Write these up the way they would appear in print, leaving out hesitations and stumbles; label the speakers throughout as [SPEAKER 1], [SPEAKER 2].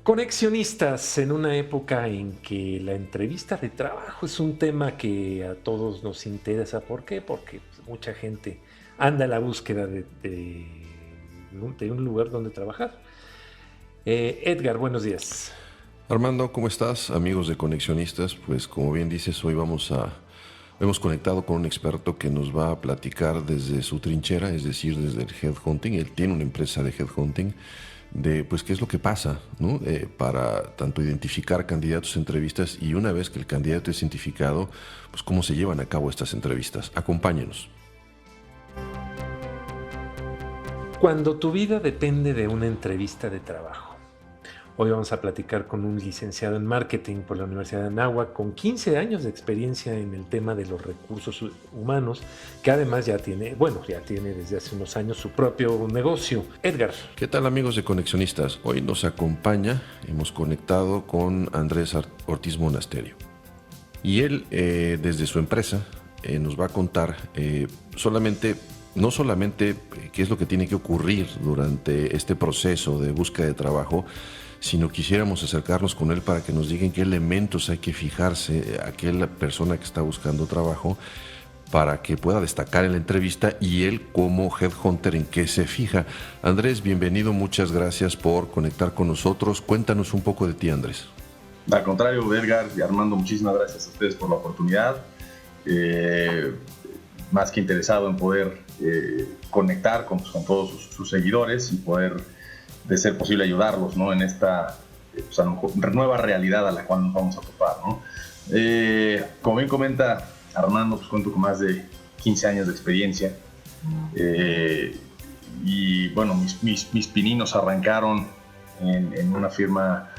[SPEAKER 1] Conexionistas, en una época en que la entrevista de trabajo es un tema que a todos nos interesa. ¿Por qué? Porque pues, mucha gente anda a la búsqueda de un lugar donde trabajar. Edgar, buenos días.
[SPEAKER 2] Armando, ¿cómo estás? Amigos de Conexionistas, pues como bien dices, hemos conectado con un experto que nos va a platicar desde su trinchera, es decir, desde el headhunting. Él tiene una empresa de headhunting, de pues qué es lo que pasa, ¿no? Para tanto identificar candidatos a entrevistas y una vez que el candidato es identificado, pues cómo se llevan a cabo estas entrevistas. Acompáñenos.
[SPEAKER 1] Cuando tu vida depende de una entrevista de trabajo. Hoy vamos a platicar con un licenciado en marketing por la Universidad de Anáhuac con 15 años de experiencia en el tema de los recursos humanos, que además ya tiene desde hace unos años su propio negocio. Edgar.
[SPEAKER 2] ¿Qué tal, amigos de Conexionistas? Hoy nos acompaña, hemos conectado con Andrés Ortiz Monasterio. Y él, desde su empresa, nos va a contar no solamente qué es lo que tiene que ocurrir durante este proceso de búsqueda de trabajo, sino quisiéramos acercarnos con él para que nos digan qué elementos hay que fijarse a aquella persona que está buscando trabajo para que pueda destacar en la entrevista y él como headhunter en qué se fija. Andrés, bienvenido, muchas gracias por conectar con nosotros. Cuéntanos un poco de ti, Andrés.
[SPEAKER 3] Al contrario, Edgar y Armando, muchísimas gracias a ustedes por la oportunidad. Más que interesado en poder conectar con todos sus seguidores y poder, de ser posible, ayudarlos, ¿no? En esta a lo mejor, nueva realidad a la cual nos vamos a topar, ¿no? Como bien comenta Armando, pues cuento con más de 15 años de experiencia. Y bueno, mis pininos arrancaron en una firma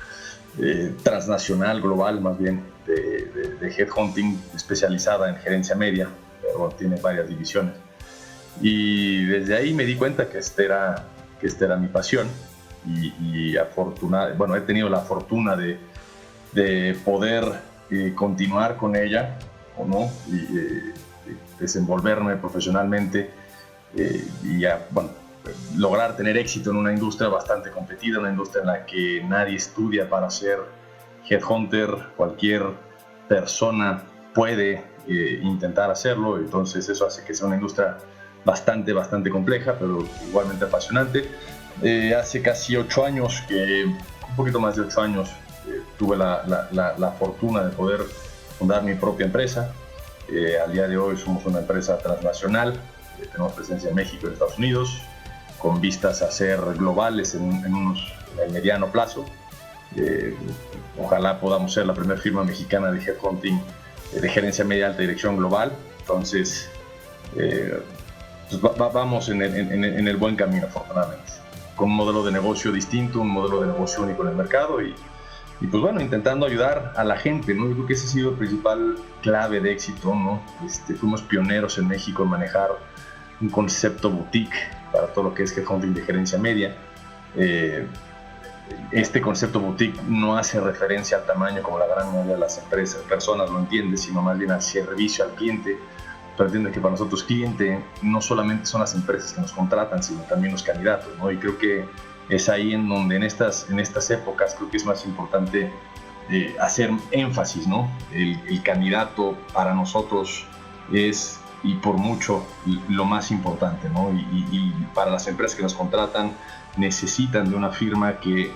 [SPEAKER 3] transnacional, global más bien, de headhunting especializada en gerencia media, pero tiene varias divisiones. Y desde ahí me di cuenta que esta era mi pasión y he tenido la fortuna de poder continuar con ella, ¿no? Y desenvolverme profesionalmente y lograr tener éxito en una industria bastante competida, una industria en la que nadie estudia para ser headhunter, cualquier persona puede intentar hacerlo, entonces eso hace que sea una industria bastante compleja, pero igualmente apasionante. Hace casi 8 años, un poquito más de 8 años, tuve la fortuna de poder fundar mi propia empresa. Al día de hoy somos una empresa transnacional, tenemos presencia en México y en Estados Unidos, con vistas a ser globales en el mediano plazo. Ojalá podamos ser la primera firma mexicana de headhunting de gerencia media alta dirección global. Entonces, vamos en el buen camino, afortunadamente, con un modelo de negocio distinto, un modelo de negocio único en el mercado y pues bueno, intentando ayudar a la gente, ¿no? Yo creo que ese ha sido el principal clave de éxito, ¿no? Fuimos pioneros en México en manejar un concepto boutique para todo lo que es headhunting de gerencia media. Este concepto boutique no hace referencia al tamaño como la gran mayoría de las personas lo entienden, sino más bien al servicio al cliente. Pero entienden que para nosotros cliente no solamente son las empresas que nos contratan, sino también los candidatos, ¿no? Y creo que es ahí en donde en estas épocas creo que es más importante hacer énfasis, ¿no? El candidato para nosotros es, y por mucho, lo más importante, ¿no? Y para las empresas que nos contratan necesitan de una firma que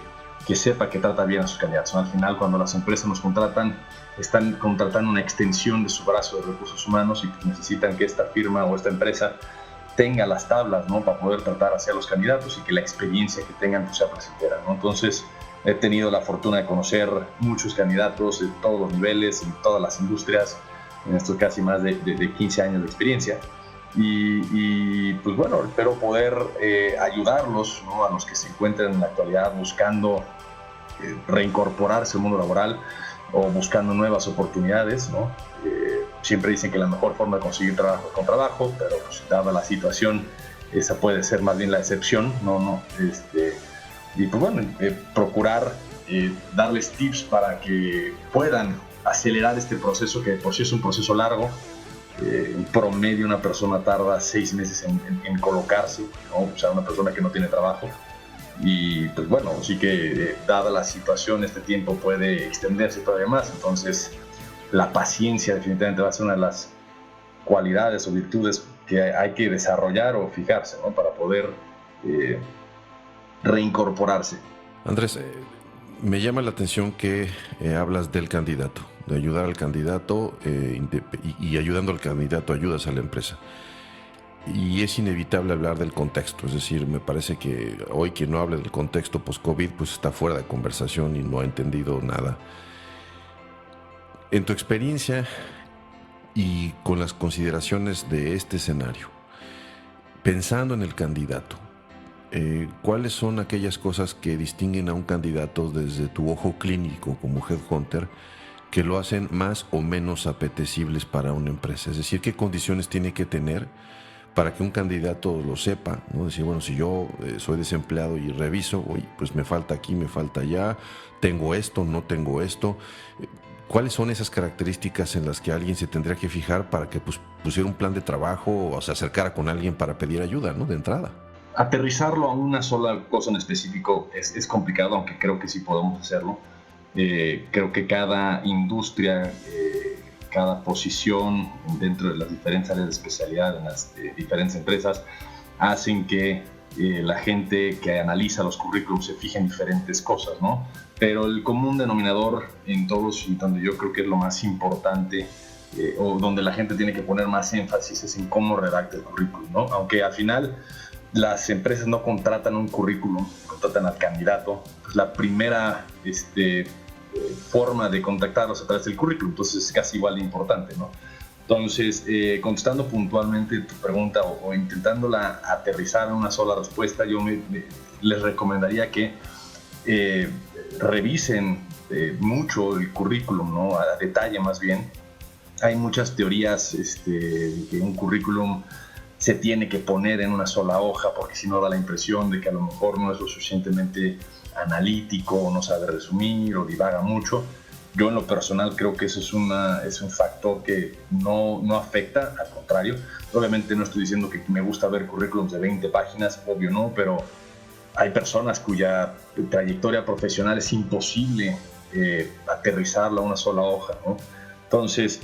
[SPEAKER 3] sepa que trata bien a sus candidatos, ¿no? Al final, cuando las empresas nos contratan, están contratando una extensión de su brazo de recursos humanos y necesitan que esta firma o esta empresa tenga las tablas, ¿no? Para poder tratar hacia los candidatos y que la experiencia que tengan pues, sea placentera, ¿no? Entonces, he tenido la fortuna de conocer muchos candidatos de todos los niveles, en todas las industrias, en estos casi más de 15 años de experiencia. Y pues bueno, espero poder ayudarlos, ¿no? A los que se encuentran en la actualidad buscando reincorporarse al mundo laboral o buscando nuevas oportunidades, ¿no? Siempre dicen que la mejor forma de conseguir trabajo es con trabajo, pero pues, dada la situación, esa puede ser más bien la excepción, ¿no? Y pues bueno, procurar darles tips para que puedan acelerar este proceso, que por sí es un proceso largo. En promedio una persona tarda 6 meses en colocarse, ¿no? O sea, una persona que no tiene trabajo. y pues bueno, sí que dada la situación este tiempo puede extenderse todavía más, entonces la paciencia definitivamente va a ser una de las cualidades o virtudes que hay que desarrollar o fijarse, ¿no? Para poder reincorporarse.
[SPEAKER 2] Andrés, me llama la atención que hablas del candidato, de ayudar al candidato y ayudando al candidato ayudas a la empresa. Y es inevitable hablar del contexto, es decir, me parece que hoy quien no hable del contexto post-COVID pues está fuera de conversación y no ha entendido nada. En tu experiencia y con las consideraciones de este escenario, pensando en el candidato, ¿cuáles son aquellas cosas que distinguen a un candidato desde tu ojo clínico como headhunter que lo hacen más o menos apetecibles para una empresa? Es decir, ¿qué condiciones tiene que tener para que un candidato lo sepa, ¿no? Decir, bueno, si yo soy desempleado y reviso, oye, pues me falta aquí, me falta allá, tengo esto, no tengo esto. ¿Cuáles son esas características en las que alguien se tendría que fijar para que pues, pusiera un plan de trabajo o se acercara con alguien para pedir ayuda, ¿no? De entrada.
[SPEAKER 3] Aterrizarlo a una sola cosa en específico es complicado, aunque creo que sí podemos hacerlo. Creo que cada industria, cada posición dentro de las diferentes áreas de especialidad en las diferentes empresas hacen que la gente que analiza los currículums se fije en diferentes cosas, ¿no? Pero el común denominador en todos, y donde yo creo que es lo más importante, o donde la gente tiene que poner más énfasis, es en cómo redacta el currículum, ¿no? Aunque al final las empresas no contratan un currículum, contratan al candidato, pues la primera forma de contactarlos a través del currículum, entonces es casi igual de importante, ¿no? Entonces, contestando puntualmente tu pregunta o intentándola aterrizar en una sola respuesta, yo les recomendaría que revisen mucho el currículum, ¿no? A detalle más bien. Hay muchas teorías de que un currículum se tiene que poner en una sola hoja porque si no da la impresión de que a lo mejor no es lo suficientemente analítico o no sabe resumir o divaga mucho. Yo en lo personal creo que eso es un factor que no afecta, al contrario. Obviamente no estoy diciendo que me gusta ver currículums de 20 páginas, obvio no, pero hay personas cuya trayectoria profesional es imposible aterrizarla a una sola hoja, ¿no? Entonces,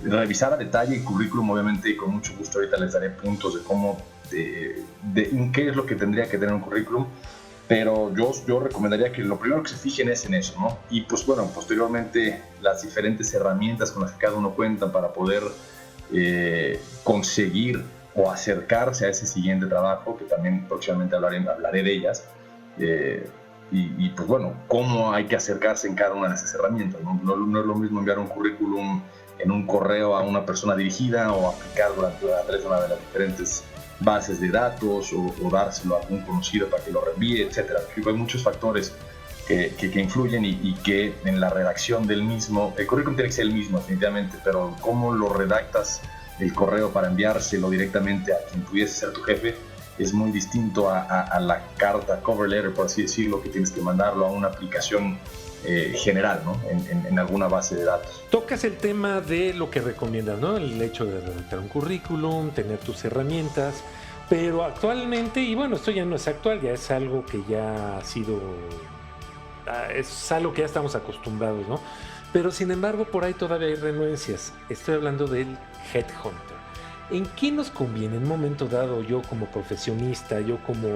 [SPEAKER 3] revisar a detalle el currículum, obviamente, con mucho gusto ahorita les daré puntos de cómo, de qué es lo que tendría que tener un currículum, pero yo recomendaría que lo primero que se fijen es en eso, ¿no? Y pues bueno, posteriormente las diferentes herramientas con las que cada uno cuenta para poder conseguir o acercarse a ese siguiente trabajo, que también próximamente hablaré de ellas, y pues bueno, cómo hay que acercarse en cada una de esas herramientas, ¿no? No es lo mismo enviar un currículum en un correo a una persona dirigida o aplicarlo a través de una de las diferentes bases de datos o dárselo a algún conocido para que lo reenvíe, etcétera. Hay muchos factores que influyen y que en la redacción del mismo, el currículum tiene que ser el mismo definitivamente, pero cómo lo redactas el correo para enviárselo directamente a quien pudiese ser tu jefe es muy distinto a la carta, cover letter, por así decirlo, que tienes que mandarlo a una aplicación general, ¿no? En alguna base de datos.
[SPEAKER 1] Tocas el tema de lo que recomiendas, ¿no? El hecho de redactar un currículum, tener tus herramientas, pero actualmente, y bueno, esto ya no es actual, ya es algo que ya ha sido, es algo que ya estamos acostumbrados, ¿no? Pero sin embargo, por ahí todavía hay renuencias. Estoy hablando del headhunter. ¿En qué nos conviene en un momento dado, yo como profesionista, yo como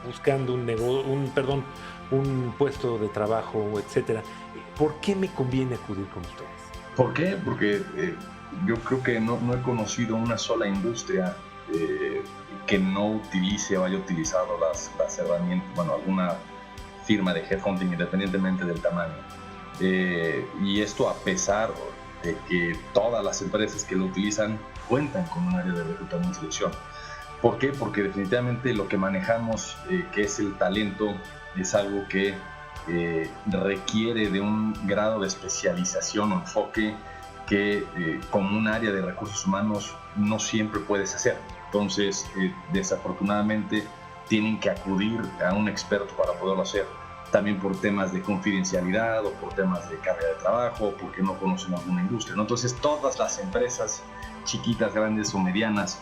[SPEAKER 1] buscando un puesto de trabajo, etcétera? ¿Por qué me conviene acudir con ustedes?
[SPEAKER 3] ¿Por qué? Porque yo creo que no he conocido una sola industria que no utilice o haya utilizado las herramientas, bueno, alguna firma de headhunting independientemente del tamaño. Y esto a pesar de que todas las empresas que lo utilizan cuentan con un área de reclutamiento y selección. ¿Por qué? Porque definitivamente lo que manejamos, que es el talento, es algo que requiere de un grado de especialización o enfoque que como un área de recursos humanos no siempre puedes hacer. Entonces, desafortunadamente, tienen que acudir a un experto para poderlo hacer. También por temas de confidencialidad o por temas de carga de trabajo o porque no conocen alguna industria, ¿no? Entonces todas las empresas, chiquitas, grandes o medianas,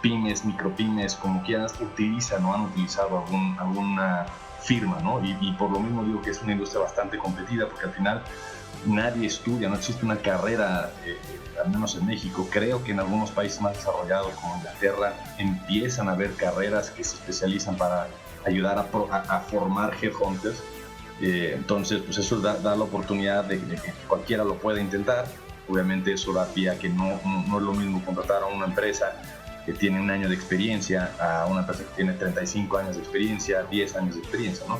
[SPEAKER 3] pymes, micropymes, como quieras, utilizan o han utilizado alguna firma, ¿no? Y por lo mismo digo que es una industria bastante competida, porque al final nadie estudia, no existe una carrera, al menos en México. Creo que en algunos países más desarrollados como Inglaterra empiezan a haber carreras que se especializan para ayudar a formar headhunters. Entonces, pues eso da la oportunidad de que cualquiera lo pueda intentar. Obviamente eso da pie a que no es lo mismo contratar a una empresa que tiene 1 año de experiencia a una empresa que tiene 35 años de experiencia, 10 años de experiencia, ¿no?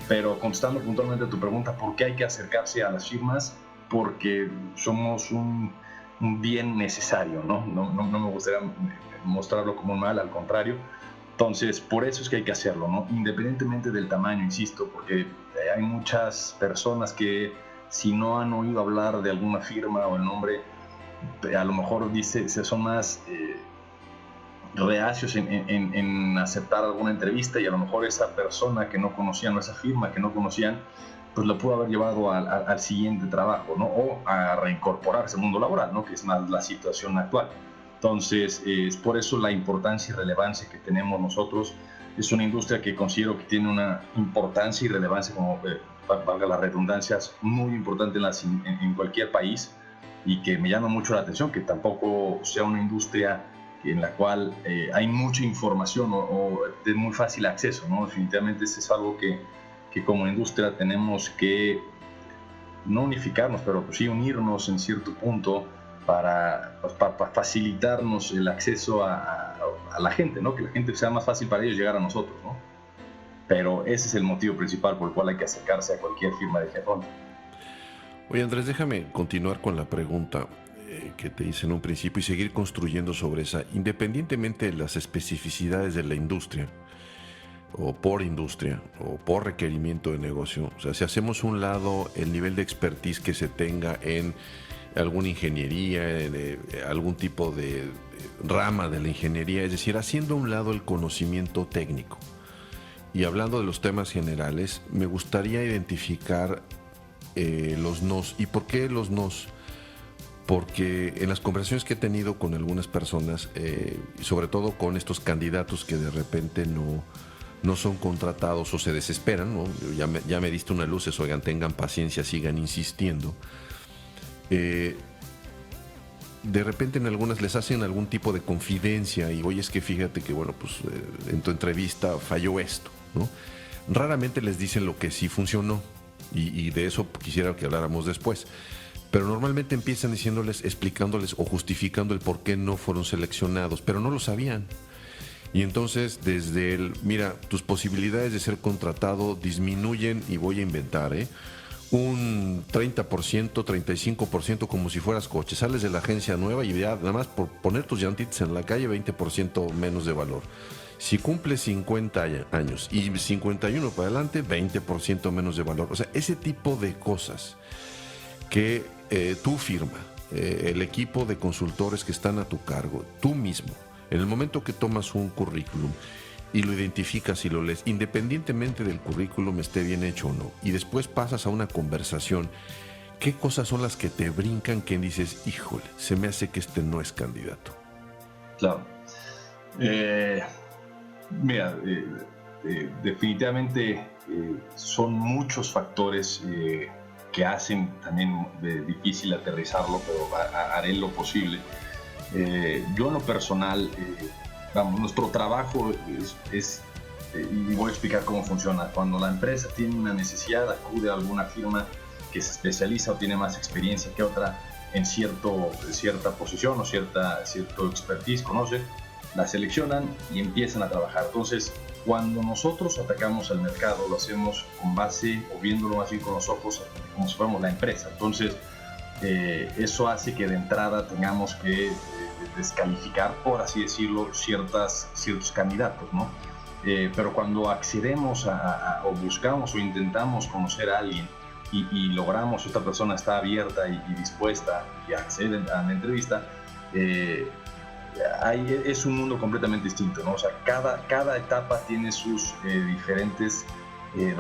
[SPEAKER 3] Pero contestando puntualmente a tu pregunta, ¿por qué hay que acercarse a las firmas? Porque somos un bien necesario, ¿no? No me gustaría mostrarlo como un mal, al contrario. Entonces, por eso es que hay que hacerlo, ¿no? Independientemente del tamaño, insisto, porque hay muchas personas que si no han oído hablar de alguna firma o el nombre, a lo mejor son más reacios en aceptar alguna entrevista, y a lo mejor esa persona que no conocían, o esa firma que no conocían, pues lo pudo haber llevado al siguiente trabajo, ¿no? O a reincorporarse al mundo laboral, ¿no? Que es más la situación actual. Entonces, es por eso la importancia y relevancia que tenemos nosotros. Es una industria que considero que tiene una importancia y relevancia, como valga la redundancia, muy importante en cualquier país, y que me llama mucho la atención que tampoco sea una industria en la cual hay mucha información o de muy fácil acceso, ¿no? Definitivamente eso es algo que como industria tenemos que no unificarnos, pero pues sí unirnos en cierto punto para facilitarnos el acceso a la gente, ¿no? Que la gente sea más fácil para ellos llegar a nosotros, ¿no? Pero ese es el motivo principal por el cual hay que acercarse a cualquier firma de headhunting.
[SPEAKER 2] Oye, Andrés, déjame continuar con la pregunta que te hice en un principio y seguir construyendo sobre esa. Independientemente de las especificidades de la industria, o por industria, o por requerimiento de negocio, o sea, si hacemos un lado el nivel de expertise que se tenga en alguna ingeniería, algún tipo de rama de la ingeniería, es decir, haciendo a un lado el conocimiento técnico, y hablando de los temas generales, me gustaría identificar los nos. ¿Y por qué los nos? Porque en las conversaciones que he tenido con algunas personas, sobre todo con estos candidatos que de repente no son contratados o se desesperan, ¿no? Ya me diste una luz, oigan, tengan paciencia, sigan insistiendo. De repente en algunas les hacen algún tipo de confidencia y, oye, es que fíjate que, bueno, pues en tu entrevista falló esto, ¿no? Raramente les dicen lo que sí funcionó, y de eso quisiera que habláramos después. Pero normalmente empiezan diciéndoles, explicándoles o justificando el por qué no fueron seleccionados, pero no lo sabían. Y entonces desde mira, tus posibilidades de ser contratado disminuyen, y voy a inventar, un 30%, 35%, como si fueras coche. Sales de la agencia nueva y ya nada más por poner tus llantitas en la calle, 20% menos de valor. Si cumples 50 años y 51 para adelante, 20% menos de valor. O sea, ese tipo de cosas que tu firma, el equipo de consultores que están a tu cargo, tú mismo, en el momento que tomas un currículum y lo identificas y lo lees, independientemente del currículum esté bien hecho o no, y después pasas a una conversación, ¿qué cosas son las que te brincan que dices, híjole, se me hace que este no es candidato?
[SPEAKER 3] Claro. Mira, definitivamente son muchos factores que hacen también difícil aterrizarlo, pero haré lo posible. Yo en lo personal, nuestro trabajo y voy a explicar cómo funciona. Cuando la empresa tiene una necesidad, acude a alguna firma que se especializa o tiene más experiencia que otra en cierta posición o cierto expertise, conoce, la seleccionan y empiezan a trabajar. Entonces, cuando nosotros atacamos al mercado, lo hacemos con base o viéndolo más bien con los ojos como si fuéramos la empresa. Entonces, eso hace que de entrada tengamos que descalificar, por así decirlo, ciertos candidatos, ¿no? Pero cuando accedemos o buscamos o intentamos conocer a alguien y logramos, esta persona está abierta y dispuesta y accede a la entrevista, es un mundo completamente distinto, ¿no? O sea, cada etapa tiene sus diferentes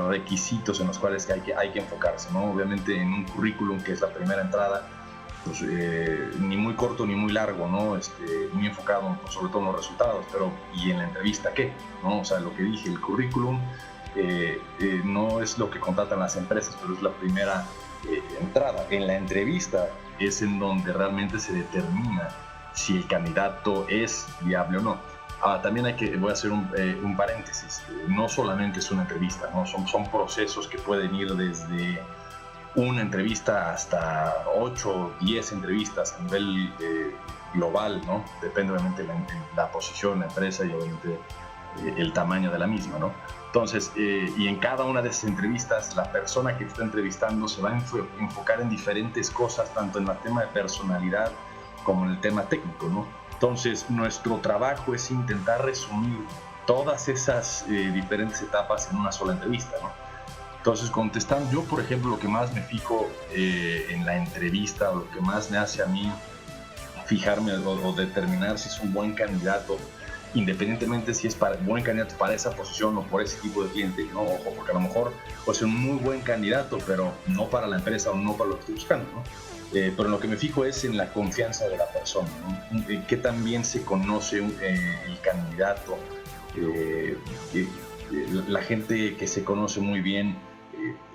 [SPEAKER 3] requisitos en los cuales hay que enfocarse, ¿no? Obviamente en un currículum, que es la primera entrada, pues, ni muy corto ni muy largo, ¿no? Muy enfocado sobre todo en los resultados, pero ¿y en la entrevista qué? ¿No? O sea, lo que dije, el currículum no es lo que contratan las empresas, pero es la primera entrada. En la entrevista es en donde realmente se determina si el candidato es viable o no. También voy a hacer un paréntesis, no solamente es una entrevista, ¿no? Son procesos que pueden ir desde una entrevista hasta 8 o 10 entrevistas a nivel global, ¿no? Depende obviamente de la posición, la empresa y obviamente el tamaño de la misma, ¿no? Entonces, y en cada una de esas entrevistas, la persona que te está entrevistando se va a enfocar en diferentes cosas, tanto en el tema de personalidad como en el tema técnico, ¿no? Entonces, nuestro trabajo es intentar resumir todas esas diferentes etapas en una sola entrevista, ¿no? Entonces, contestando, yo, por ejemplo, lo que más me fijo en la entrevista, o lo que más me hace a mí fijarme o determinar si es un buen candidato, independientemente si es buen candidato para esa posición o por ese tipo de cliente, ¿no? Ojo, porque a lo mejor puede ser un muy buen candidato, pero no para la empresa o no para lo que estoy buscando, ¿no? Pero lo que me fijo es en la confianza de la persona, ¿no? Qué tan bien se conoce el candidato, la gente que se conoce muy bien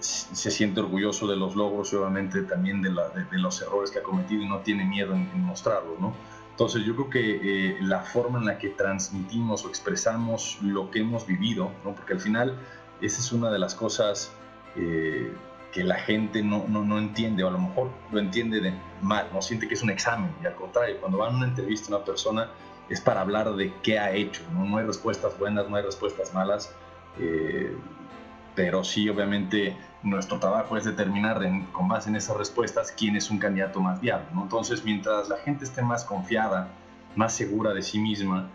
[SPEAKER 3] se siente orgulloso de los logros y obviamente también de los errores que ha cometido y no tiene miedo en mostrarlos, ¿no? Entonces yo creo que la forma en la que transmitimos o expresamos lo que hemos vivido, ¿no? Porque al final esa es una de las cosas que la gente no entiende, o a lo mejor lo entiende mal, no siente que es un examen, y al contrario, cuando van a una entrevista a una persona es para hablar de qué ha hecho, ¿no? No hay respuestas buenas, no hay respuestas malas, pero sí, obviamente, nuestro trabajo es determinar con base en esas respuestas quién es un candidato más viable, ¿no? Entonces, mientras la gente esté más confiada, más segura de sí misma,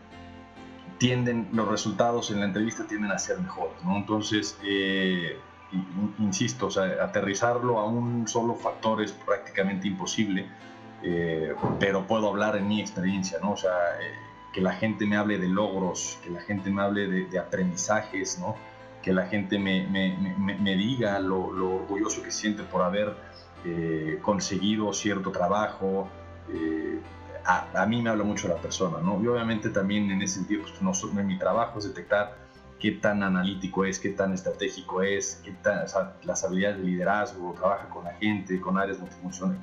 [SPEAKER 3] los resultados en la entrevista tienden a ser mejores, ¿no? Entonces, insisto, o sea, aterrizarlo a un solo factor es prácticamente imposible, pero puedo hablar en mi experiencia, ¿no? O sea, que la gente me hable de logros, que la gente me hable de aprendizajes, ¿no? Que la gente me diga lo orgulloso que se siente por haber conseguido cierto trabajo. A mí me habla mucho la persona, ¿no? Y obviamente también en ese sentido, pues, mi trabajo es detectar qué tan analítico es, qué tan estratégico es, o sea, las habilidades de liderazgo, trabaja con la gente, con áreas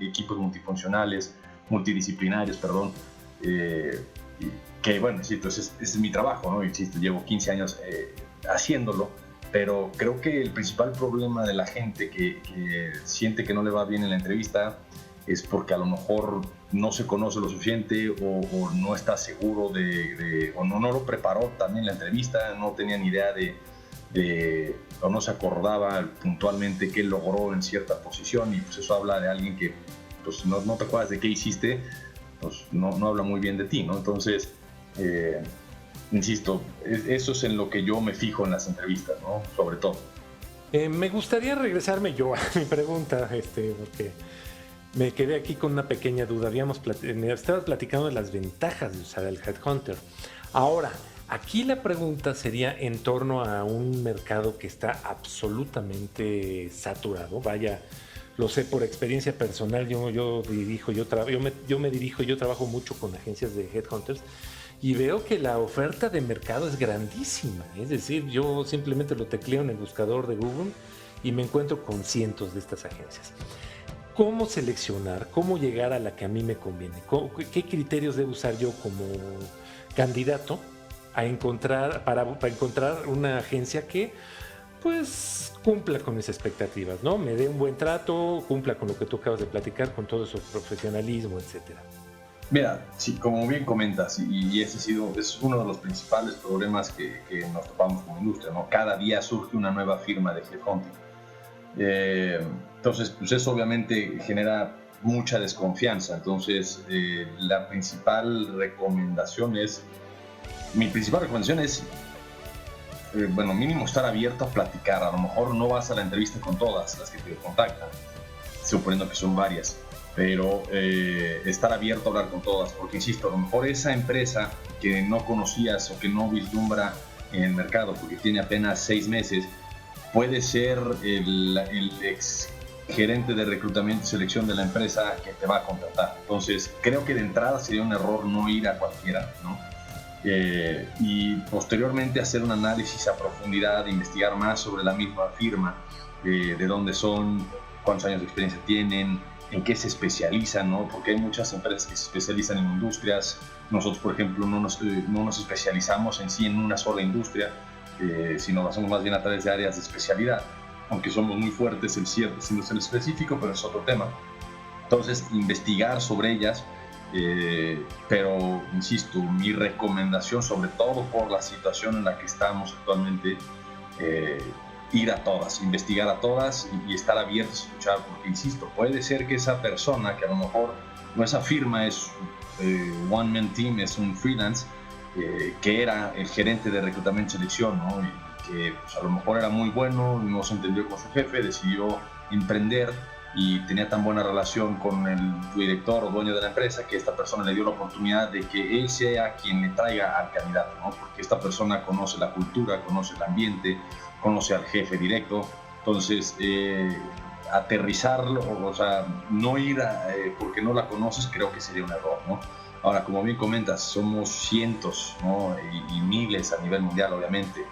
[SPEAKER 3] equipos multifuncionales, multidisciplinarios, perdón. Que bueno, insisto, ese es mi trabajo, ¿no? Insisto, llevo 15 años haciéndolo, pero creo que el principal problema de la gente que siente que no le va bien en la entrevista es porque a lo mejor no se conoce lo suficiente o no está seguro o no lo preparó también la entrevista, no tenía ni idea o no se acordaba puntualmente qué logró en cierta posición, y pues eso habla de alguien que pues no te acuerdas de qué hiciste, pues no habla muy bien de ti, ¿no? Entonces, insisto, eso es en lo que yo me fijo en las entrevistas, ¿no? Sobre todo.
[SPEAKER 1] Me gustaría regresarme yo a mi pregunta, porque me quedé aquí con una pequeña duda. Estabas platicando de las ventajas de usar el Headhunter. Ahora, aquí la pregunta sería en torno a un mercado que está absolutamente saturado. Vaya, lo sé por experiencia personal. Yo trabajo mucho con agencias de Headhunters y veo que la oferta de mercado es grandísima. Es decir, yo simplemente lo tecleo en el buscador de Google y me encuentro con cientos de estas agencias. ¿Cómo seleccionar? ¿Cómo llegar a la que a mí me conviene? ¿Qué criterios debo usar yo como candidato para encontrar una agencia que pues cumpla con mis expectativas, ¿no? Me dé un buen trato, cumpla con lo que tú acabas de platicar, con todo su profesionalismo, etcétera?
[SPEAKER 3] Mira, sí, como bien comentas, y ese es uno de los principales problemas que nos topamos como industria, ¿no? Cada día surge una nueva firma de headhunting. Entonces, pues eso obviamente genera mucha desconfianza. Entonces, mi principal recomendación es, mínimo estar abierto a platicar. A lo mejor no vas a la entrevista con todas las que te contactan, suponiendo que son varias, pero estar abierto a hablar con todas, porque insisto, a lo mejor esa empresa que no conocías o que no vislumbra en el mercado porque tiene apenas 6 meses, puede ser el gerente de reclutamiento y selección de la empresa que te va a contratar. Entonces, creo que de entrada sería un error no ir a cualquiera, ¿no? Y posteriormente hacer un análisis a profundidad, investigar más sobre la misma firma, de dónde son, cuántos años de experiencia tienen, en qué se especializan, ¿no? Porque hay muchas empresas que se especializan en industrias. Nosotros, por ejemplo, no nos especializamos en sí en una sola industria, sino lo hacemos más bien a través de áreas de especialidad, aunque somos muy fuertes en ciertas industrias en específico, pero es otro tema. Entonces, investigar sobre ellas, pero insisto, mi recomendación, sobre todo por la situación en la que estamos actualmente, ir a todas, investigar a todas y estar abiertos a escuchar, porque insisto, puede ser que esa persona, que a lo mejor no, esa firma es one man team, es un freelance, que era el gerente de reclutamiento y selección, ¿no? Y que pues, a lo mejor era muy bueno, no se entendió con su jefe, decidió emprender y tenía tan buena relación con el director o dueño de la empresa que esta persona le dio la oportunidad de que él sea quien le traiga al candidato, ¿no? Porque esta persona conoce la cultura, conoce el ambiente, conoce al jefe directo. Entonces, aterrizarlo, o sea, no ir porque no la conoces, creo que sería un error, ¿no? Ahora, como bien comentas, somos cientos, ¿no? y miles a nivel mundial, obviamente.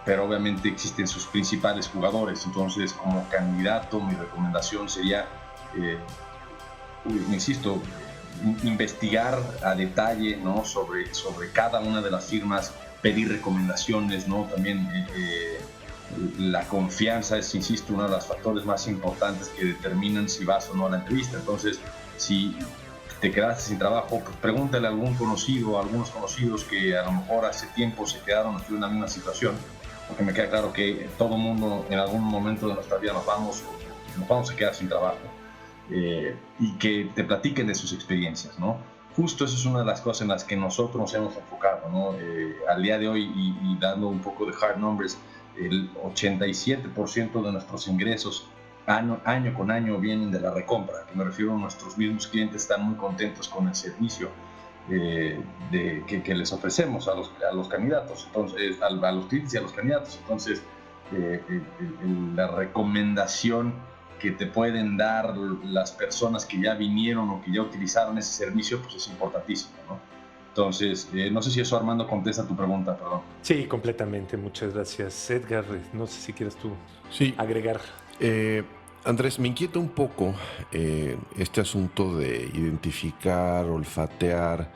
[SPEAKER 3] Pero obviamente existen sus principales jugadores. Entonces, como candidato, mi recomendación sería, insisto, investigar a detalle, ¿no? sobre cada una de las firmas, pedir recomendaciones, ¿no? También la confianza es, insisto, uno de los factores más importantes que determinan si vas o no a la entrevista. Entonces, si te quedaste sin trabajo, pues pregúntale a algún conocido, a algunos conocidos que a lo mejor hace tiempo se quedaron en la misma situación, porque me queda claro que todo mundo en algún momento de nuestra vida nos vamos a quedar sin trabajo, y que te platiquen de sus experiencias, ¿no? Justo eso es una de las cosas en las que nosotros nos hemos enfocado, ¿no? Al día de hoy, y dando un poco de hard numbers, el 87% de nuestros ingresos año con año vienen de la recompra, que me refiero a nuestros mismos clientes están muy contentos con el servicio que les ofrecemos a los candidatos, entonces, a los clientes y a los candidatos. Entonces, la recomendación que te pueden dar las personas que ya vinieron o que ya utilizaron ese servicio, pues es importantísimo, ¿no? Entonces, no sé si eso, Armando, contesta tu pregunta, perdón.
[SPEAKER 1] Sí, completamente. Muchas gracias, Edgar. No sé si quieres tú agregar.
[SPEAKER 2] Andrés, me inquieta un poco este asunto de identificar, olfatear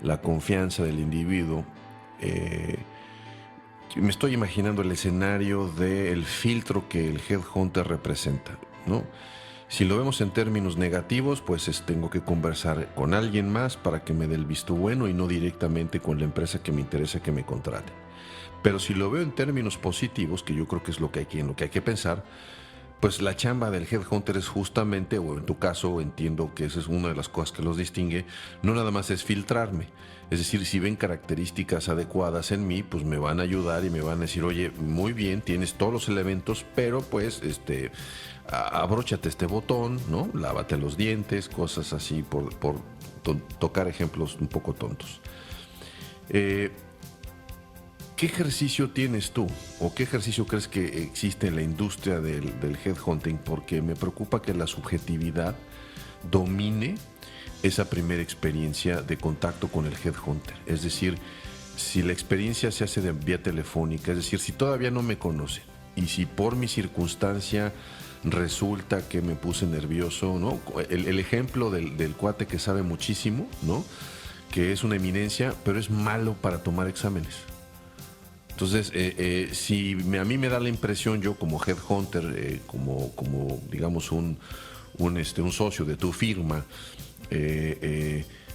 [SPEAKER 2] la confianza del individuo. Me estoy imaginando el escenario del filtro que el headhunter representa, ¿no? Si lo vemos en términos negativos, pues tengo que conversar con alguien más para que me dé el visto bueno y no directamente con la empresa que me interesa que me contrate. Pero si lo veo en términos positivos, que yo creo que es en lo que hay que pensar, pues la chamba del headhunter es justamente, o en tu caso entiendo que esa es una de las cosas que los distingue, no nada más es filtrarme. Es decir, si ven características adecuadas en mí, pues me van a ayudar y me van a decir, oye, muy bien, tienes todos los elementos, pero pues abróchate este botón, ¿no? Lávate los dientes, cosas así, por tocar ejemplos un poco tontos. ¿Qué ejercicio tienes tú o qué ejercicio crees que existe en la industria del headhunting? Porque me preocupa que la subjetividad domine esa primera experiencia de contacto con el headhunter. Es decir, si la experiencia se hace de vía telefónica, es decir, si todavía no me conocen y si por mi circunstancia resulta que me puse nervioso, ¿no? El ejemplo del cuate que sabe muchísimo, ¿no? Que es una eminencia, pero es malo para tomar exámenes. Entonces, si a mí me da la impresión, yo como headhunter, como digamos un socio de tu firma,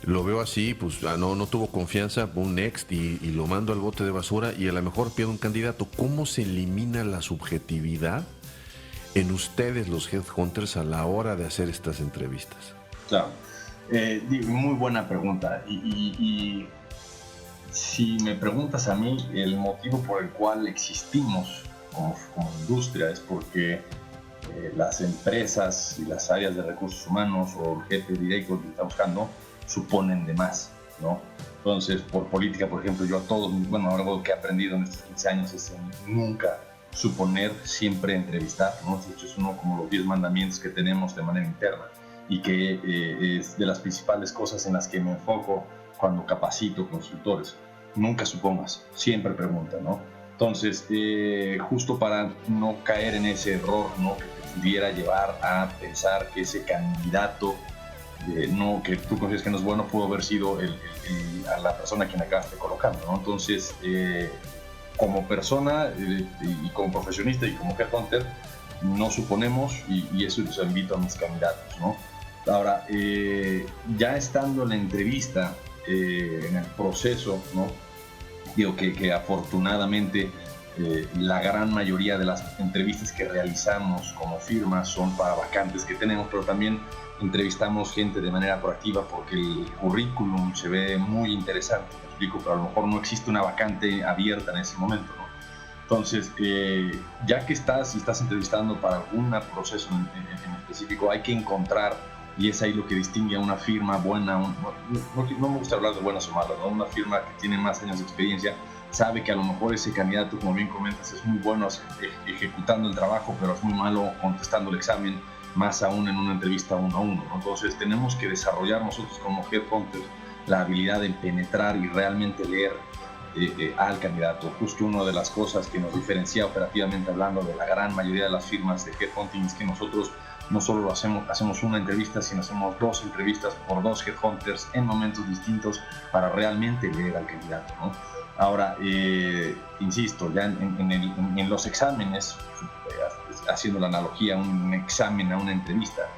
[SPEAKER 2] lo veo así, pues no tuvo confianza, un next y lo mando al bote de basura y a lo mejor pierdo un candidato. ¿Cómo se elimina la subjetividad en ustedes, los headhunters, a la hora de hacer estas entrevistas?
[SPEAKER 3] Claro, muy buena pregunta. Y si me preguntas a mí, el motivo por el cual existimos como industria es porque las empresas y las áreas de recursos humanos o el jefe directo que está buscando suponen de más, ¿no? Entonces, por política, por ejemplo, yo a todos, algo que he aprendido en estos 15 años es nunca suponer, siempre entrevistar, ¿no? De hecho, es uno como los 10 mandamientos que tenemos de manera interna y que es de las principales cosas en las que me enfoco cuando capacito consultores. Nunca supongas, siempre pregunta, ¿no? Entonces, justo para no caer en ese error, ¿no? Que te pudiera llevar a pensar que ese candidato no, que tú consideras que no es bueno, pudo haber sido a la persona a quien acabaste colocando, ¿no? Entonces, como persona y como profesionista y como headhunter, no suponemos, y eso los invito a mis candidatos, ¿no? Ahora, ya estando en la entrevista, en el proceso, ¿no? Digo que afortunadamente la gran mayoría de las entrevistas que realizamos como firma son para vacantes que tenemos, pero también entrevistamos gente de manera proactiva porque el currículum se ve muy interesante, me explico, pero a lo mejor no existe una vacante abierta en ese momento, ¿no? Entonces, ya que estás entrevistando para algún proceso en específico, hay que encontrar, y es ahí lo que distingue a una firma buena, no me gusta hablar de buenas o malas, ¿no? Una firma que tiene más años de experiencia sabe que a lo mejor ese candidato, como bien comentas, es muy bueno ejecutando el trabajo, pero es muy malo contestando el examen, más aún en una entrevista uno a uno, ¿no? Entonces tenemos que desarrollar nosotros como headhunters la habilidad de penetrar y realmente leer al candidato. Justo una de las cosas que nos diferencia operativamente hablando de la gran mayoría de las firmas de headhunting es que nosotros no solo hacemos una entrevista, sino hacemos 2 entrevistas por 2 headhunters en momentos distintos para realmente leer al candidato, ¿no? Ahora, insisto, ya en los exámenes, haciendo la analogía, un examen a una entrevista,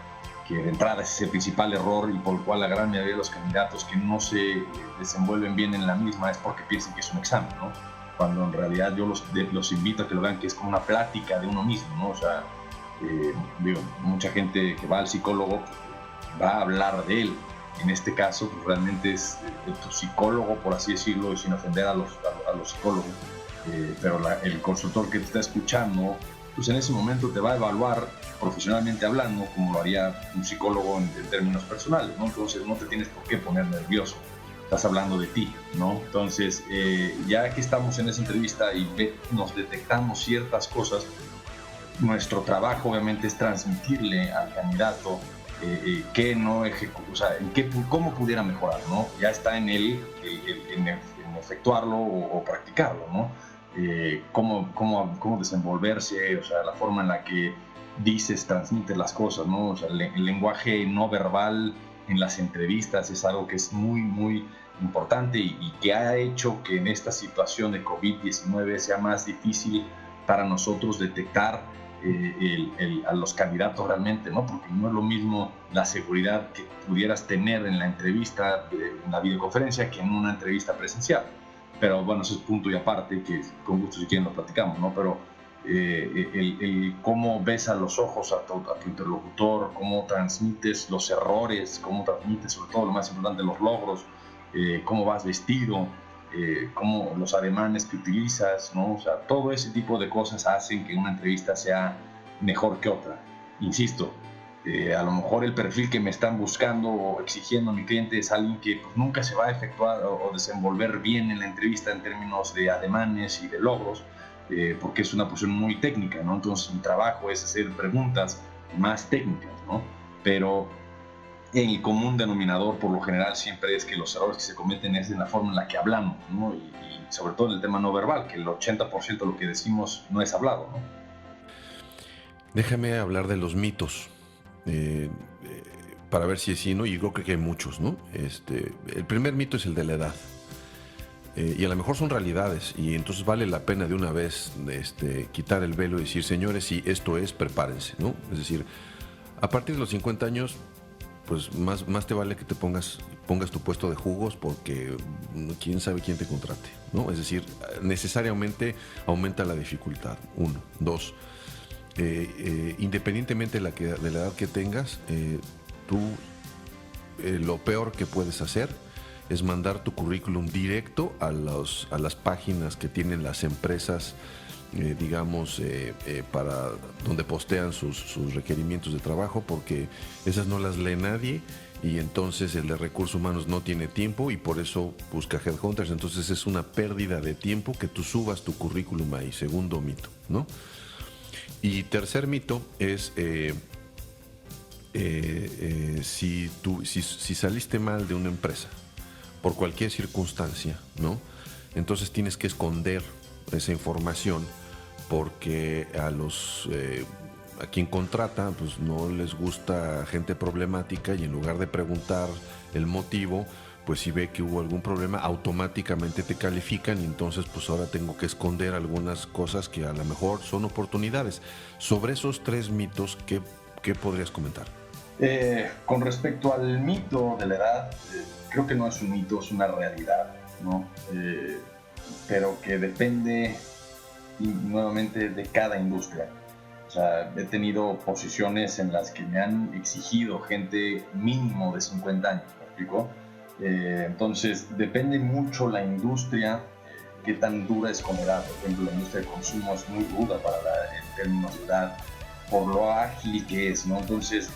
[SPEAKER 3] que de entrada es el principal error y por el cual la gran mayoría de los candidatos que no se desenvuelven bien en la misma es porque piensan que es un examen, ¿no? Cuando en realidad yo los invito a que lo vean que es como una plática de uno mismo, ¿no? O sea, mucha gente que va al psicólogo va a hablar de él. En este caso, pues realmente es tu psicólogo, por así decirlo, y sin ofender a los psicólogos, pero el consultor que te está escuchando, pues en ese momento te va a evaluar profesionalmente hablando, como lo haría un psicólogo en términos personales, ¿no? Entonces no te tienes por qué poner nervioso, estás hablando de ti, ¿no? Entonces, ya que estamos en esa entrevista y nos detectamos ciertas cosas, nuestro trabajo obviamente es transmitirle al candidato que no ejecuta, o sea, cómo pudiera mejorar, ¿no? Ya está en él en efectuarlo o practicarlo, ¿no? Cómo desenvolverse, o sea, la forma en la que dices, transmites las cosas, ¿no? O sea, el lenguaje no verbal en las entrevistas es algo que es muy, muy importante y que ha hecho que en esta situación de COVID-19 sea más difícil para nosotros detectar a los candidatos realmente, ¿no? Porque no es lo mismo la seguridad que pudieras tener en la entrevista, en la videoconferencia, que en una entrevista presencial. Pero bueno, eso es punto y aparte, que con gusto si quieren lo platicamos, ¿no? Pero el cómo ves a los ojos a tu interlocutor, cómo transmites los errores, cómo transmites sobre todo lo más importante, los logros, cómo vas vestido, cómo los ademanes que utilizas, ¿no? O sea, todo ese tipo de cosas hacen que una entrevista sea mejor que otra. Insisto, a lo mejor el perfil que me están buscando o exigiendo a mi cliente es alguien que pues, nunca se va a efectuar o desenvolver bien en la entrevista en términos de ademanes y de logros, porque es una posición muy técnica, ¿no? Entonces mi trabajo es hacer preguntas más técnicas, ¿no? Pero el común denominador por lo general siempre es que los errores que se cometen es en la forma en la que hablamos, ¿no? Y sobre todo en el tema no verbal, que el 80% de lo que decimos no es hablado, ¿no?
[SPEAKER 2] Déjame hablar de los mitos, para ver si es sí, ¿no? Y yo creo que hay muchos, ¿no? El primer mito es el de la edad. Y a lo mejor son realidades, y entonces vale la pena de una vez quitar el velo y decir, señores, si esto es, prepárense, ¿no? Es decir, a partir de los 50 años, pues más te vale que te pongas tu puesto de jugos, porque quién sabe quién te contrate, ¿no? Es decir, necesariamente aumenta la dificultad, 1. 2, independientemente de la edad que tengas, tú lo peor que puedes hacer es mandar tu currículum directo a las páginas que tienen las empresas, para donde postean sus requerimientos de trabajo, porque esas no las lee nadie y entonces el de recursos humanos no tiene tiempo y por eso busca headhunters. Entonces es una pérdida de tiempo que tú subas tu currículum ahí. Segundo mito, ¿no? Y tercer mito es si saliste mal de una empresa por cualquier circunstancia, ¿no? Entonces tienes que esconder esa información porque a quien contrata pues no les gusta gente problemática, y en lugar de preguntar el motivo, pues si ve que hubo algún problema, automáticamente te califican, y entonces pues ahora tengo que esconder algunas cosas que a lo mejor son oportunidades. Sobre esos 3 mitos, ¿qué podrías comentar?
[SPEAKER 3] Con respecto al mito de la edad, creo que no es un mito, es una realidad, ¿no? Pero que depende nuevamente de cada industria. O sea, he tenido posiciones en las que me han exigido gente mínimo de 50 años, ¿me explico? Entonces, depende mucho la industria, qué tan dura es con edad. Por ejemplo, la industria de consumo es muy ruda en términos de edad, por lo ágil que es, ¿no? Entonces,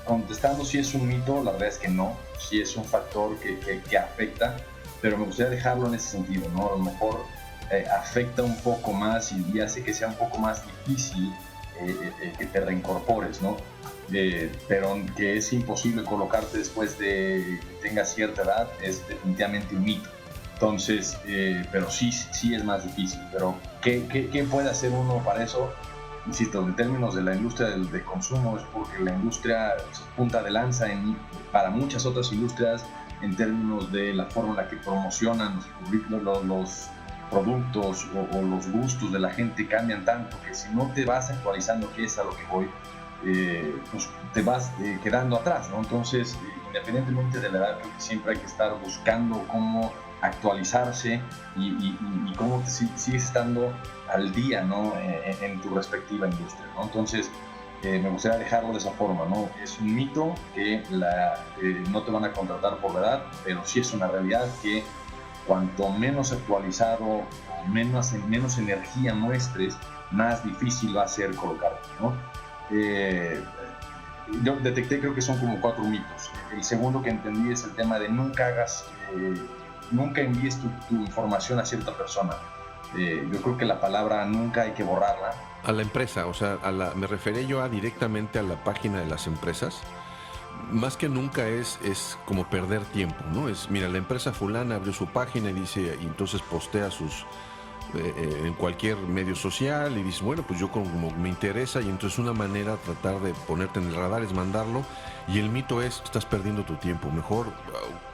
[SPEAKER 3] contestando si es un mito, la verdad es que no, si es un factor que afecta, pero me gustaría dejarlo en ese sentido, ¿no? A lo mejor afecta un poco más y hace que sea un poco más difícil que te reincorpores, ¿no? Pero que es imposible colocarte después de que tengas cierta edad es definitivamente un mito. Entonces, pero sí es más difícil. Pero ¿qué puede hacer uno para eso? Insisto, en términos de la industria de consumo, es porque la industria es punta de lanza para muchas otras industrias en términos de la forma en la que promocionan los productos o los gustos de la gente cambian tanto que si no te vas actualizando, que es a lo que voy, pues te vas quedando atrás, ¿no? Entonces, independientemente de la edad, creo que siempre hay que estar buscando cómo actualizarse y cómo sigues estando al día, ¿no? en tu respectiva industria, ¿no? Entonces, me gustaría dejarlo de esa forma, ¿no? Es un mito que no te van a contratar por la edad, pero sí es una realidad que cuanto menos actualizado o menos energía muestres, más difícil va a ser colocarte, ¿no? Yo detecté, creo que son como 4 mitos. El segundo que entendí es el tema de nunca envíes tu información a cierta persona. Yo creo que la palabra nunca hay que borrarla.
[SPEAKER 2] A la empresa, o sea, me refería yo directamente a la página de las empresas. Más que nunca es como perder tiempo, ¿no? Mira, la empresa fulana abrió su página y entonces postea en cualquier medio social y dice, bueno, pues yo como me interesa, y entonces una manera de tratar de ponerte en el radar es mandarlo, y el mito es, estás perdiendo tu tiempo, mejor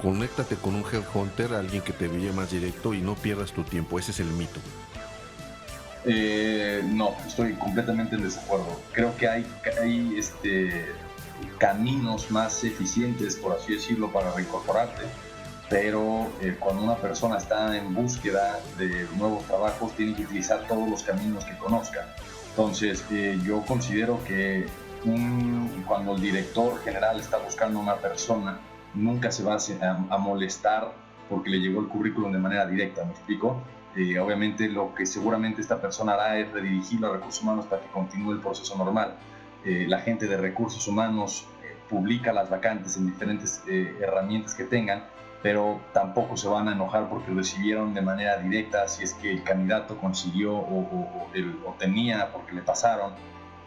[SPEAKER 2] conéctate con un headhunter, alguien que te vea más directo y no pierdas tu tiempo. Ese es el mito.
[SPEAKER 3] No, estoy completamente en desacuerdo. Creo que hay caminos más eficientes, por así decirlo, para reincorporarte, pero cuando una persona está en búsqueda de nuevos trabajos tiene que utilizar todos los caminos que conozca. Entonces, yo considero que cuando el director general está buscando a una persona, nunca se va a molestar porque le llegó el currículum de manera directa, ¿me explico? Obviamente lo que seguramente esta persona hará es redirigirlo a recursos humanos para que continúe el proceso normal. La gente de recursos humanos publica las vacantes en diferentes herramientas que tengan, pero tampoco se van a enojar porque lo recibieron de manera directa si es que el candidato consiguió o tenía, porque le pasaron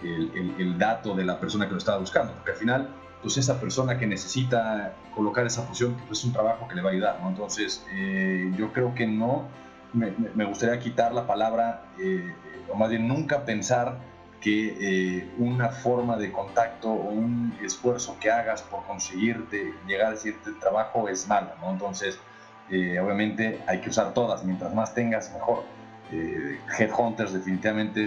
[SPEAKER 3] el dato de la persona que lo estaba buscando, porque al final pues esa persona que necesita colocar esa posición pues es un trabajo que le va a ayudar, ¿no? Entonces yo creo que no, me gustaría quitar la palabra, o más bien nunca pensar que una forma de contacto o un esfuerzo que hagas por conseguirte llegar a cierto trabajo es malo, ¿no? Entonces, obviamente hay que usar todas, mientras más tengas, mejor. Headhunters definitivamente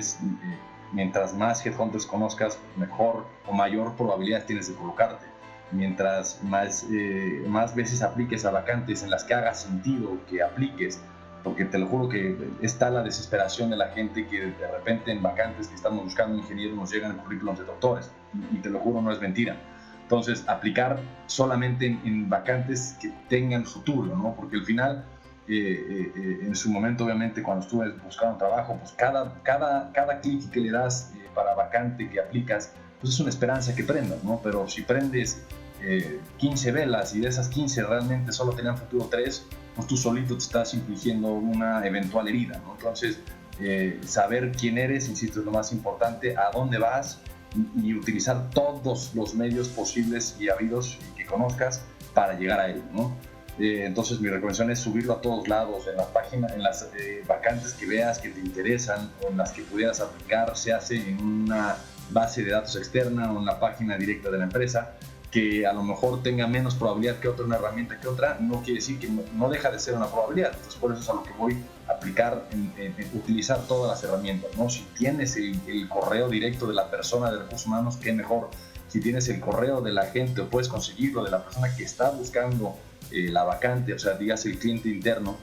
[SPEAKER 3] mientras más headhunters conozcas, mejor o mayor probabilidad tienes de colocarte. Mientras más veces apliques a vacantes en las que haga sentido que apliques, porque te lo juro que está la desesperación de la gente que de repente en vacantes que estamos buscando ingenieros nos llegan currículums de doctores, y te lo juro, no es mentira. Entonces, aplicar solamente en vacantes que tengan futuro, ¿no? Porque al final, en su momento, obviamente, cuando estuve buscando trabajo, pues cada clic que le das para vacante que aplicas, pues es una esperanza que prendas, ¿no? Pero si prendes 15 velas y de esas 15 realmente solo tenían futuro 3, pues tú solito te estás infligiendo una eventual herida, ¿no? Entonces, saber quién eres, insisto, es lo más importante, a dónde vas y utilizar todos los medios posibles y habidos y que conozcas para llegar a él, ¿no? Entonces mi recomendación es subirlo a todos lados, en las páginas, en las vacantes que veas que te interesan o en las que pudieras aplicar, se hace en una base de datos externa o en la página directa de la empresa, que a lo mejor tenga menos probabilidad que otra, una herramienta que otra, no quiere decir que no deja de ser una probabilidad. Entonces por eso es a lo que voy a aplicar, en utilizar todas las herramientas, ¿no? Si tienes el correo directo de la persona de recursos humanos, qué mejor. Si tienes el correo de la gente o puedes conseguirlo de la persona que está buscando la vacante, o sea, digas el cliente interno,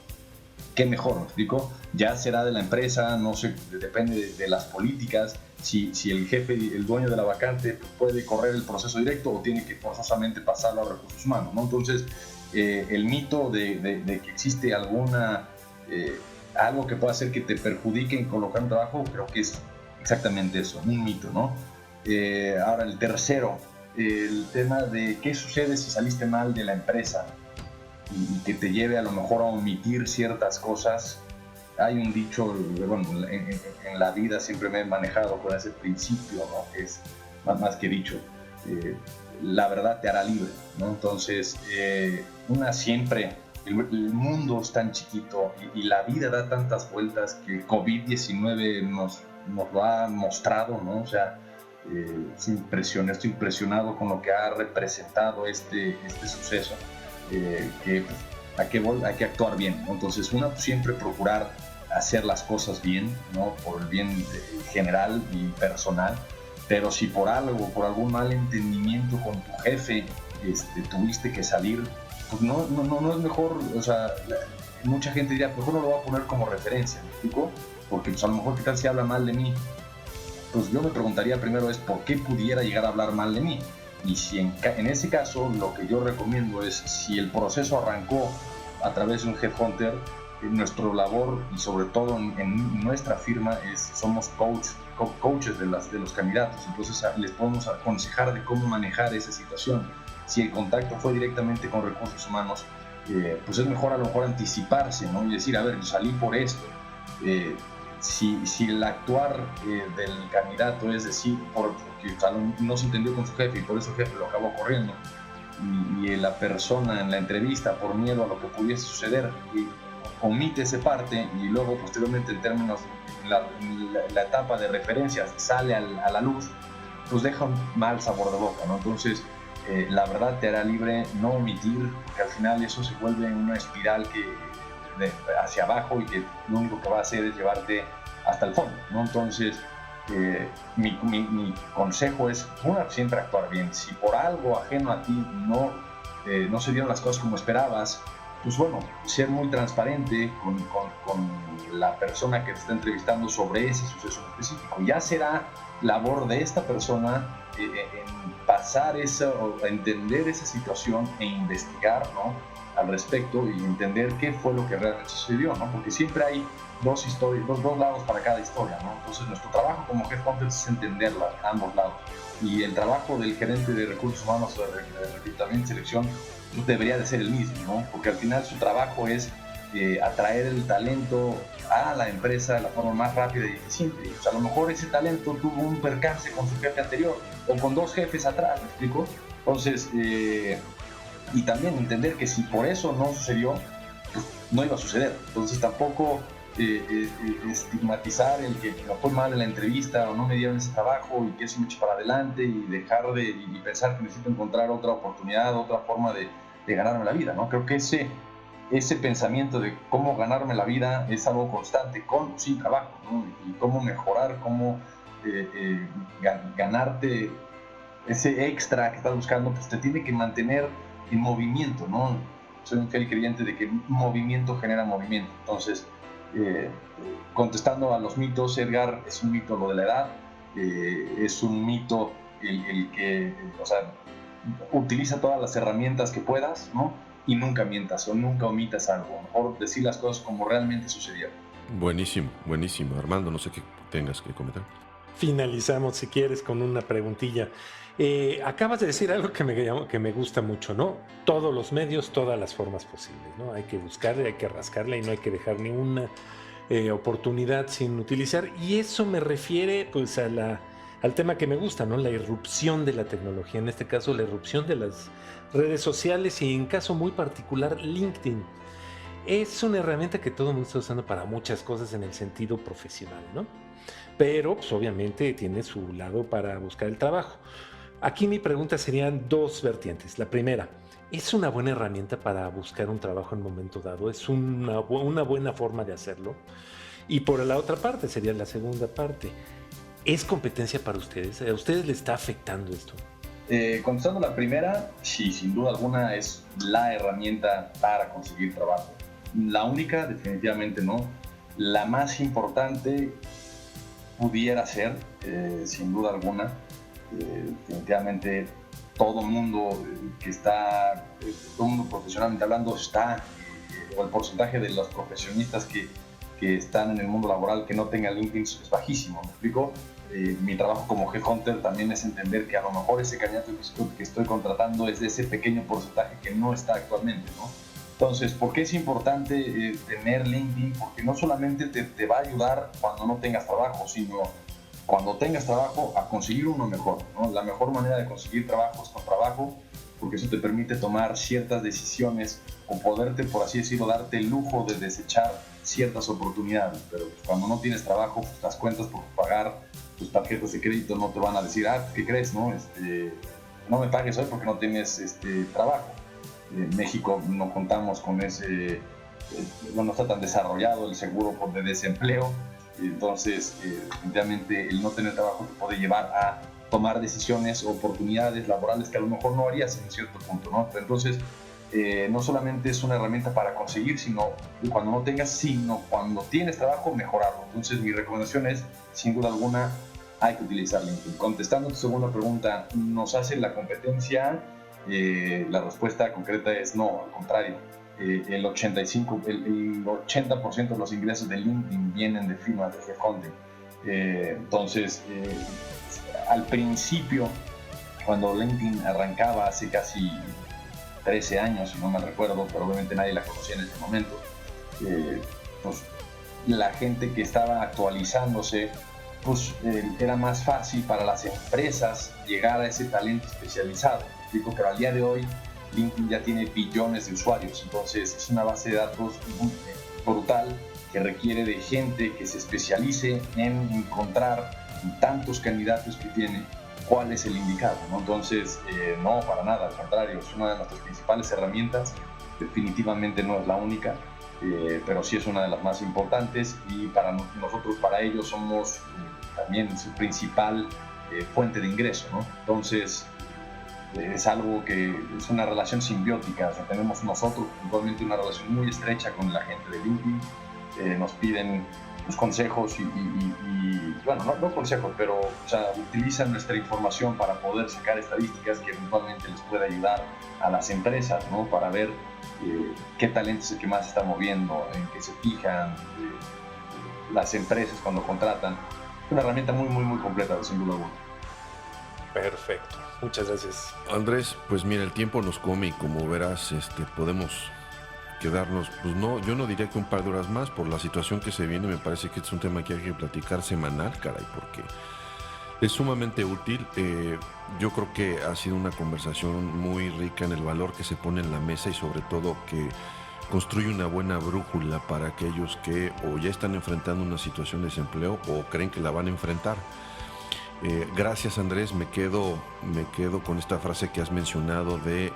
[SPEAKER 3] qué mejor, ¿me explico? Ya será de la empresa, no sé, depende de las políticas, si el jefe, el dueño de la vacante puede correr el proceso directo o tiene que forzosamente pasarlo a recursos humanos, ¿no? Entonces, el mito de que existe alguna, algo que pueda hacer que te perjudique en colocar un trabajo, creo que es exactamente eso, un mito, ¿no? Ahora, el tercero, el tema de qué sucede si saliste mal de la empresa y que te lleve a lo mejor a omitir ciertas cosas. Hay un dicho, bueno, en la vida siempre me he manejado con ese principio, ¿no? Que es más que dicho, la verdad te hará libre, ¿no? Entonces, una siempre, el mundo es tan chiquito y la vida da tantas vueltas que el COVID-19 nos lo ha mostrado, ¿no? O sea, estoy impresionado con lo que ha representado este suceso, que hay que actuar bien, ¿no? Entonces, siempre procurar hacer las cosas bien, ¿no? Por el bien general y personal, pero si por algún mal entendimiento con tu jefe tuviste que salir, pues no es mejor, o sea, mucha gente diría, mejor no lo voy a poner como referencia, ¿me explico? Porque pues a lo mejor qué tal si habla mal de mí. Pues yo me preguntaría primero es por qué pudiera llegar a hablar mal de mí. Y si en ese caso lo que yo recomiendo es, si el proceso arrancó a través de un headhunter, nuestra labor y sobre todo en nuestra firma somos coaches de los candidatos. Entonces les podemos aconsejar de cómo manejar esa situación. Si el contacto fue directamente con recursos humanos, pues es mejor a lo mejor anticiparse, ¿no? Y decir, a ver, yo salí por esto. Si el actuar del candidato es decir, porque no se entendió con su jefe y por eso el jefe lo acabó corriendo, y la persona en la entrevista, por miedo a lo que pudiese suceder, omite esa parte y luego posteriormente en términos, la etapa de referencias sale a la luz, pues deja un mal sabor de boca, ¿no? Entonces, la verdad te hará libre, no omitir, porque al final eso se vuelve una espiral hacia abajo y que lo único que va a hacer es llevarte hasta el fondo, ¿no? Entonces, mi consejo es, siempre actuar bien. Si por algo ajeno a ti no se dieron las cosas como esperabas, pues bueno, ser muy transparente con la persona que te está entrevistando sobre ese suceso específico. Ya será labor de esta persona en pasar entender esa situación e investigar, ¿no?, al respecto y entender qué fue lo que realmente sucedió, ¿no? Porque siempre hay dos lados para cada historia, ¿no? Entonces nuestro trabajo como headhunter es entenderla, ambos lados. Y el trabajo del gerente de recursos humanos o de reclutamiento y selección debería de ser el mismo, ¿no? Porque al final su trabajo es atraer el talento a la empresa de la forma más rápida y eficiente. O sea, a lo mejor ese talento tuvo un percance con su jefe anterior o con dos jefes atrás, ¿me explico? Entonces, y también entender que si por eso no sucedió, pues no iba a suceder. Entonces tampoco estigmatizar el que me fue mal en la entrevista o no me dieron ese trabajo y que eso me eche para adelante y dejar y pensar que necesito encontrar otra oportunidad, otra forma de ganarme la vida, ¿no? Creo que ese pensamiento de cómo ganarme la vida es algo constante, con o sin trabajo, ¿no? Y cómo mejorar, cómo ganarte ese extra que estás buscando, pues te tiene que mantener en movimiento, ¿no? Soy un fiel creyente de que movimiento genera movimiento. Entonces, contestando a los mitos, Edgar, es un mito lo de la edad, es un mito el que, o sea, utiliza todas las herramientas que puedas, ¿no? Y nunca mientas o nunca omitas algo. Mejor decir las cosas como realmente sucedieron.
[SPEAKER 2] Buenísimo, buenísimo. Armando, no sé qué tengas que comentar.
[SPEAKER 1] finalizamos, si quieres, con una preguntilla. Acabas de decir algo que me gusta mucho, ¿no? Todos los medios, todas las formas posibles, ¿no? Hay que buscarle, hay que rascarle y no hay que dejar ni una oportunidad sin utilizar. Y eso me refiere, pues, al tema que me gusta, ¿no? La irrupción de la tecnología, en este caso la irrupción de las redes sociales y en caso muy particular LinkedIn. Es una herramienta que todo el mundo está usando para muchas cosas en el sentido profesional, ¿no? Pero pues, obviamente tiene su lado para buscar el trabajo. Aquí mi pregunta serían dos vertientes. La primera, ¿es una buena herramienta para buscar un trabajo en un momento dado? ¿Es una buena forma de hacerlo? Y por la otra parte, sería la segunda parte, ¿es competencia para ustedes? ¿A ustedes les está afectando esto?
[SPEAKER 3] Contestando la primera, sí, sin duda alguna es la herramienta para conseguir trabajo. La única, definitivamente no. La más importante pudiera ser, sin duda alguna, definitivamente todo mundo que está, todo mundo profesionalmente hablando está, o el porcentaje de los profesionistas que están en el mundo laboral que no tengan LinkedIn es bajísimo, ¿me explico? Mi trabajo como headhunter también es entender que a lo mejor ese candidato que estoy contratando es de ese pequeño porcentaje que no está actualmente, ¿no? Entonces, ¿por qué es importante tener LinkedIn? Porque no solamente te va a ayudar cuando no tengas trabajo, sino cuando tengas trabajo a conseguir uno mejor, ¿no? La mejor manera de conseguir trabajo es con trabajo, porque eso te permite tomar ciertas decisiones o poderte, por así decirlo, darte el lujo de desechar ciertas oportunidades. Pero pues, cuando no tienes trabajo, pues, las cuentas por pagar tus tarjetas de crédito no te van a decir, ¿qué crees? No, no me pagues hoy porque no tienes trabajo. En México no contamos con ese, no está tan desarrollado el seguro de desempleo, entonces definitivamente el no tener trabajo te puede llevar a tomar decisiones o oportunidades laborales que a lo mejor no harías en cierto punto, ¿no? Entonces no solamente es una herramienta para conseguir, sino cuando no tengas, sino cuando tienes trabajo, mejorarlo. Entonces mi recomendación es, sin duda alguna, hay que utilizar LinkedIn. Contestando tu segunda pregunta, ¿nos hace la competencia? La respuesta concreta es no, al contrario. El 80% de los ingresos de LinkedIn vienen de firmas de headhunting. Entonces, al principio, cuando LinkedIn arrancaba hace casi 13 años, si no mal recuerdo, pero obviamente nadie la conocía en ese momento, pues la gente que estaba actualizándose, pues era más fácil para las empresas llegar a ese talento especializado. Pero al día de hoy LinkedIn ya tiene billones de usuarios, entonces es una base de datos brutal que requiere de gente que se especialice en encontrar tantos candidatos que tiene cuál es el indicado, ¿no? Entonces no, para nada, al contrario, es una de nuestras principales herramientas, definitivamente no es la única, pero sí es una de las más importantes y para nosotros, para ellos somos también su principal fuente de ingreso, ¿no? Entonces es algo que es una relación simbiótica, o sea, tenemos nosotros puntualmente una relación muy estrecha con la gente de LinkedIn, nos piden los consejos y bueno, no consejos, pero o sea, utilizan nuestra información para poder sacar estadísticas que eventualmente les pueda ayudar a las empresas, ¿no? Para ver qué talento es el que más se está moviendo, en qué se fijan las empresas cuando contratan. Es una herramienta muy, muy, muy completa, sin duda alguna.
[SPEAKER 1] Perfecto, muchas gracias.
[SPEAKER 2] Andrés, pues mira, el tiempo nos come y como verás, podemos quedarnos, pues no, yo no diría que un par de horas más por la situación que se viene. Me parece que es un tema que hay que platicar semanal, caray, porque es sumamente útil. Yo creo que ha sido una conversación muy rica en el valor que se pone en la mesa y sobre todo que construye una buena brújula para aquellos que o ya están enfrentando una situación de desempleo o creen que la van a enfrentar. Gracias, Andrés, me quedo con esta frase que has mencionado de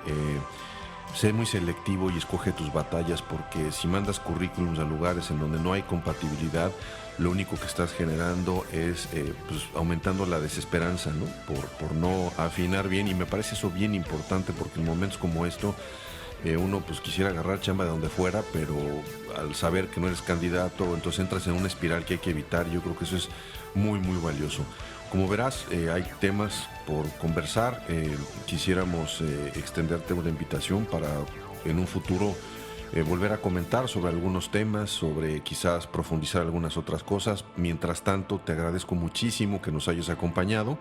[SPEAKER 2] sé muy selectivo y escoge tus batallas, porque si mandas currículums a lugares en donde no hay compatibilidad, lo único que estás generando es pues, aumentando la desesperanza, ¿no? Por no afinar bien, y me parece eso bien importante porque en momentos como esto uno pues quisiera agarrar chamba de donde fuera, pero al saber que no eres candidato, entonces entras en una espiral que hay que evitar. Yo creo que eso es muy, muy valioso. Como verás, hay temas por conversar. Quisiéramos extenderte una invitación para en un futuro volver a comentar sobre algunos temas, sobre quizás profundizar algunas otras cosas. Mientras tanto, te agradezco muchísimo que nos hayas acompañado.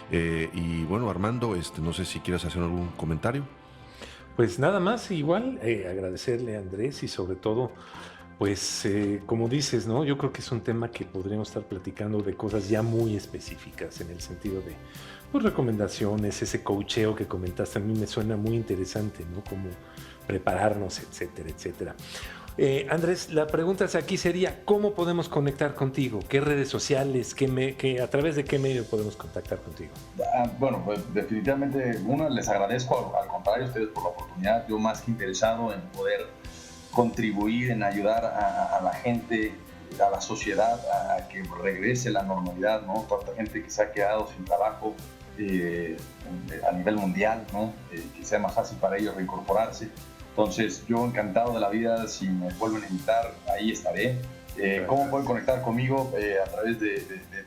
[SPEAKER 2] Y bueno, Armando, no sé si quieres hacer algún comentario.
[SPEAKER 1] Pues nada más, igual agradecerle a Andrés y sobre todo, pues como dices, ¿no? Yo creo que es un tema que podríamos estar platicando de cosas ya muy específicas en el sentido de pues, recomendaciones, ese coacheo que comentaste, a mí me suena muy interesante, ¿no? Como prepararnos, etcétera, etcétera. Andrés, la pregunta aquí sería, ¿cómo podemos conectar contigo? ¿Qué redes sociales? ¿A través de qué medio podemos contactar contigo?
[SPEAKER 3] Bueno, pues definitivamente, les agradezco, al contrario, a ustedes por la oportunidad. Yo más que interesado en poder contribuir, en ayudar a la gente, a la sociedad, a que regrese la normalidad, ¿no? Tanta gente que se ha quedado sin trabajo a nivel mundial, ¿no? Que sea más fácil para ellos reincorporarse. Entonces, yo encantado de la vida, si me vuelven a invitar, ahí estaré. ¿Cómo pueden conectar conmigo? A través de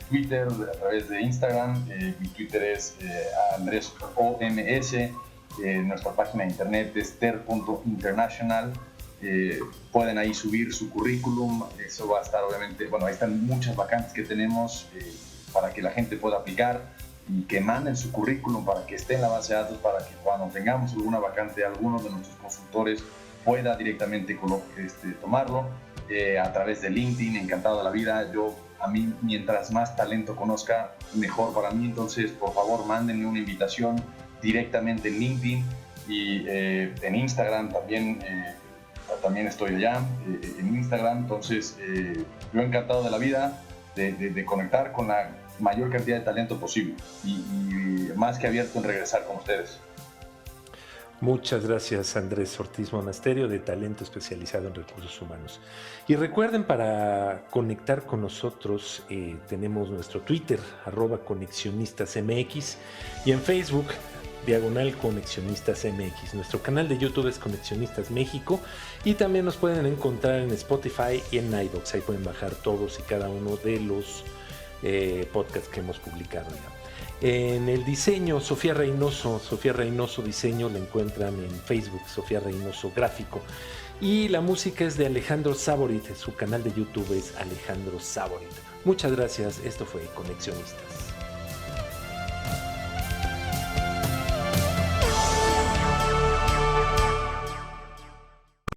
[SPEAKER 3] Twitter, a través de Instagram. Mi Twitter es Andrés OMS. Nuestra página de internet es ter.international. Pueden ahí subir su currículum. Eso va a estar, obviamente, bueno, ahí están muchas vacantes que tenemos para que la gente pueda aplicar y que manden su currículum para que esté en la base de datos, para que cuando tengamos alguna vacante, alguno de nuestros consultores pueda directamente tomarlo. A través de LinkedIn, encantado de la vida. A mí, mientras más talento conozca, mejor para mí. Entonces, por favor, mándenme una invitación directamente en LinkedIn y en Instagram también estoy allá, en Instagram. Entonces, yo encantado de la vida de conectar con la mayor cantidad de talento posible y más que abierto en regresar con ustedes.
[SPEAKER 1] Muchas gracias, Andrés Ortiz Monasterio, de Talento Especializado en Recursos Humanos. Y recuerden, para conectar con nosotros, tenemos nuestro Twitter, @conexionistasmx, y en Facebook, /Conexionistasmx. Nuestro canal de YouTube es Conexionistas México, y también nos pueden encontrar en Spotify y en iVoox. Ahí pueden bajar todos y cada uno de los podcasts que hemos publicado ya. En el diseño, Sofía Reynoso Diseño, la encuentran en Facebook, Sofía Reynoso Gráfico. Y la música es de Alejandro Saborit, su canal de YouTube es Alejandro Saborit. Muchas gracias, esto fue Conexionistas.